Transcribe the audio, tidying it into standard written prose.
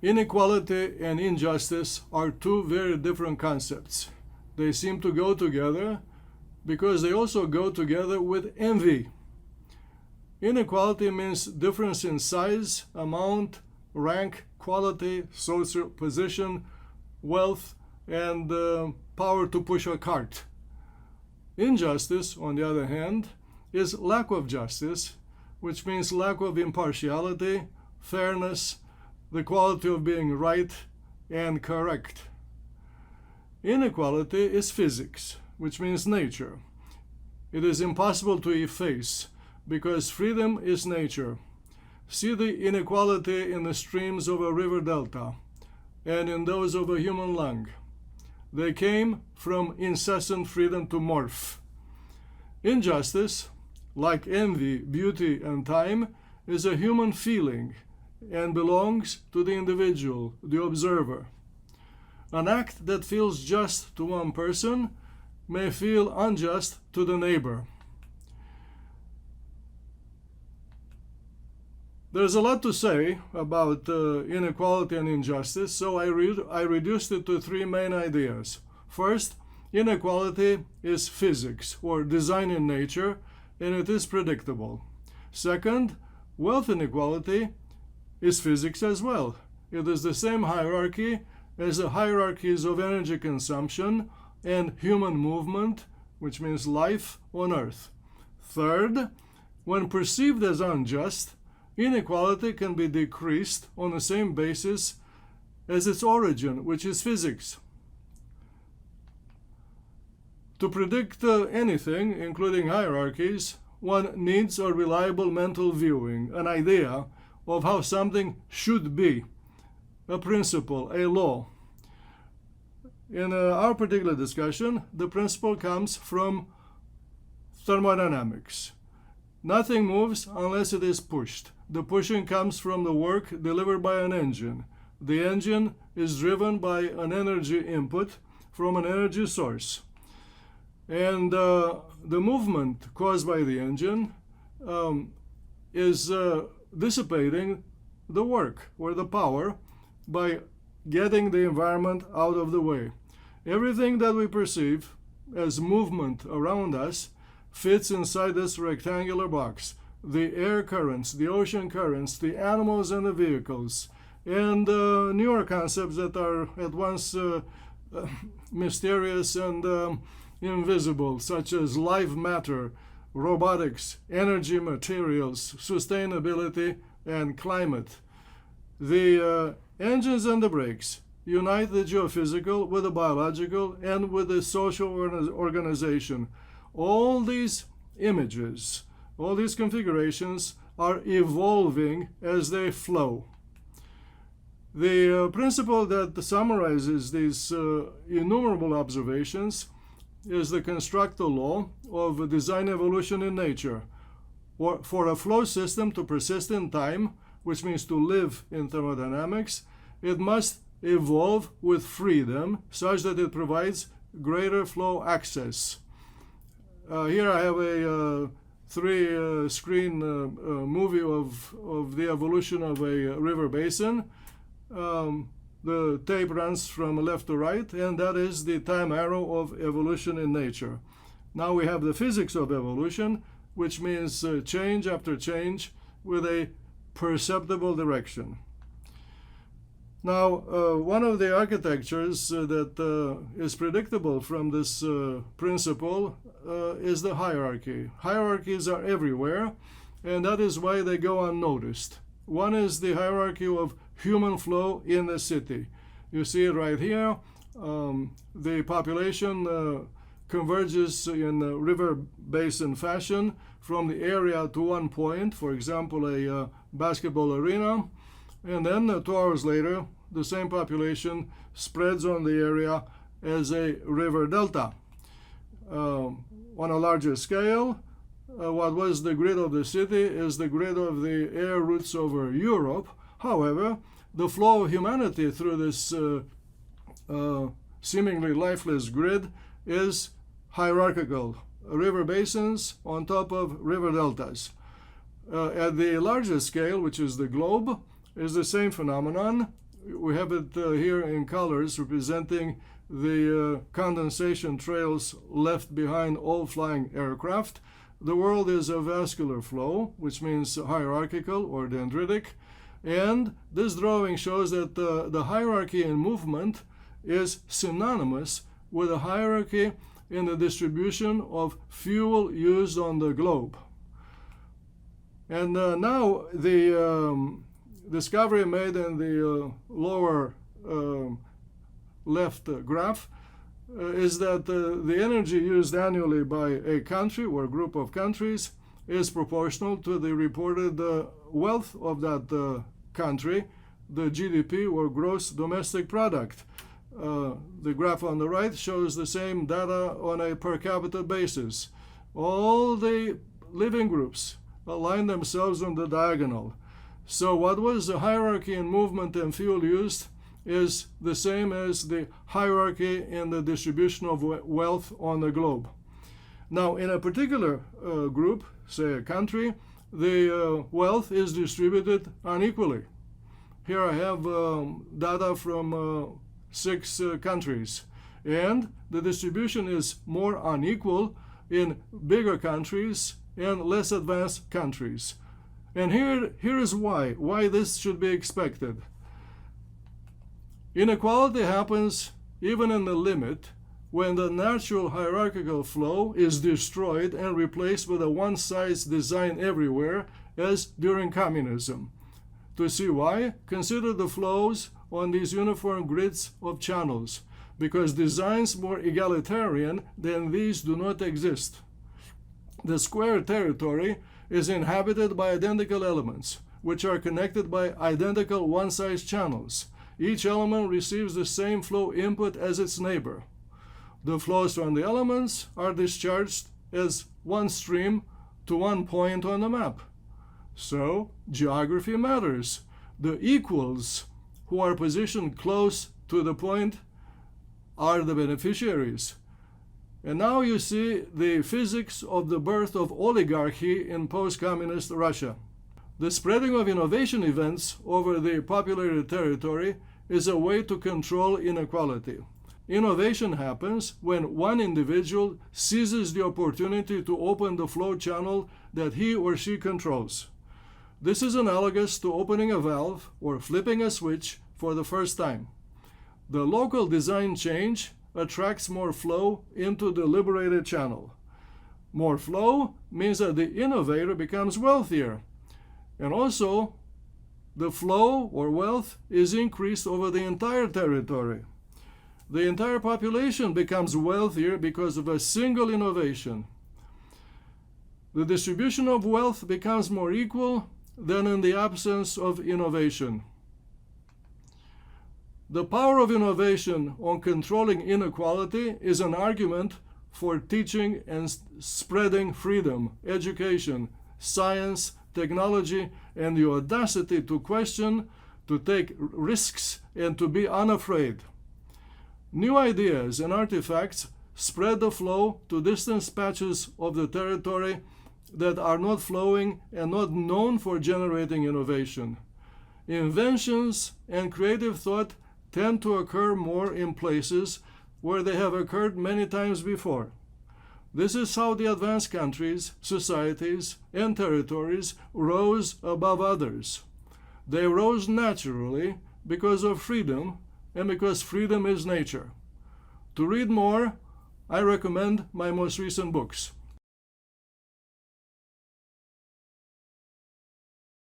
Inequality and injustice are two very different concepts. They seem to go together because they also go together with envy. Inequality means difference in size, amount, rank, quality, social position, wealth, and power to push a cart. Injustice, on the other hand, is lack of justice, which means lack of impartiality, fairness, the quality of being right and correct. Inequality is physics, which means nature. It is impossible to efface because freedom is nature. See the inequality in the streams of a river delta and in those of a human lung. They came from incessant freedom to morph. Injustice, like envy, beauty, and time, is a human feeling and belongs to the individual, the observer. An act that feels just to one person may feel unjust to the neighbor. There's a lot to say about inequality and injustice, so I reduced it to three main ideas. First, inequality is physics, or design in nature, and it is predictable. Second, wealth inequality is physics as well. It is the same hierarchy as the hierarchies of energy consumption and human movement, which means life on Earth. Third, when perceived as unjust, inequality can be decreased on the same basis as its origin, which is physics. To predict anything, including hierarchies, one needs a reliable mental viewing, an idea of how something should be, a principle, a law. In our particular discussion, the principle comes from thermodynamics. Nothing moves unless it is pushed. The pushing comes from the work delivered by an engine. The engine is driven by an energy input from an energy source. And the movement caused by the engine is dissipating the work or the power by getting the environment out of the way. Everything that we perceive as movement around us fits inside this rectangular box. The air currents, the ocean currents, the animals and the vehicles, and newer concepts that are at once mysterious and invisible, such as live matter, robotics, energy materials, sustainability, and climate. The engines and the brakes unite the geophysical with the biological and with the social organization. All these images, all these configurations are evolving as they flow. The principle that summarizes these innumerable observations is the constructor law of design evolution in nature. For a flow system to persist in time, which means to live in thermodynamics, it must evolve with freedom such that it provides greater flow access. Here I have a three-screen movie of the evolution of a river basin. The tape runs from left to right, and that is the time arrow of evolution in nature. Now we have the physics of evolution, which means change after change with a perceptible direction. Now, one of the architectures that is predictable from this principle is the hierarchy. Hierarchies are everywhere, and that is why they go unnoticed. One is the hierarchy of human flow in the city. You see it right here. The population converges in a river basin fashion from the area to one point, for example, a basketball arena, and then 2 hours later, the same population spreads on the area as a river delta. On a larger scale, what was the grid of the city is the grid of the air routes over Europe. However, the flow of humanity through this seemingly lifeless grid is hierarchical. River basins on top of river deltas. At the larger scale, which is the globe, is the same phenomenon we have it here in colors representing the condensation trails left behind all flying aircraft. The world is a vascular flow, which means hierarchical or dendritic. And this drawing shows that the hierarchy in movement is synonymous with a hierarchy in the distribution of fuel used on the globe. And now the discovery made in the lower left graph is that the energy used annually by a country or group of countries is proportional to the reported wealth of that country, the GDP or gross domestic product. The graph on the right shows the same data on a per capita basis. All the living groups align themselves on the diagonal. So what was the hierarchy in movement and fuel used is the same as the hierarchy in the distribution of wealth on the globe. Now, in a particular group, say a country, the wealth is distributed unequally. Here I have data from 6 countries, and the distribution is more unequal in bigger countries and less advanced countries. And here is why this should be expected. Inequality happens even in the limit when the natural hierarchical flow is destroyed and replaced with a one-size design everywhere, as during communism. To see why, consider the flows on these uniform grids of channels, because designs more egalitarian than these do not exist. The square territory is inhabited by identical elements, which are connected by identical one-size channels. Each element receives the same flow input as its neighbor. The flows from the elements are discharged as one stream to one point on the map. So, geography matters. The equals who are positioned close to the point are the beneficiaries. And now you see the physics of the birth of oligarchy in post-communist Russia. The spreading of innovation events over the populated territory is a way to control inequality. Innovation happens when one individual seizes the opportunity to open the flow channel that he or she controls. This is analogous to opening a valve or flipping a switch for the first time. The local design change attracts more flow into the liberated channel. More flow means that the innovator becomes wealthier. And also, the flow or wealth is increased over the entire territory. The entire population becomes wealthier because of a single innovation. The distribution of wealth becomes more equal than in the absence of innovation. The power of innovation on controlling inequality is an argument for teaching and spreading freedom, education, science, technology, and the audacity to question, to take risks, and to be unafraid. New ideas and artifacts spread the flow to distant patches of the territory that are not flowing and not known for generating innovation. Inventions and creative thought tend to occur more in places where they have occurred many times before. This is how the advanced countries, societies, and territories rose above others. They rose naturally because of freedom and because freedom is nature. To read more, I recommend my most recent books.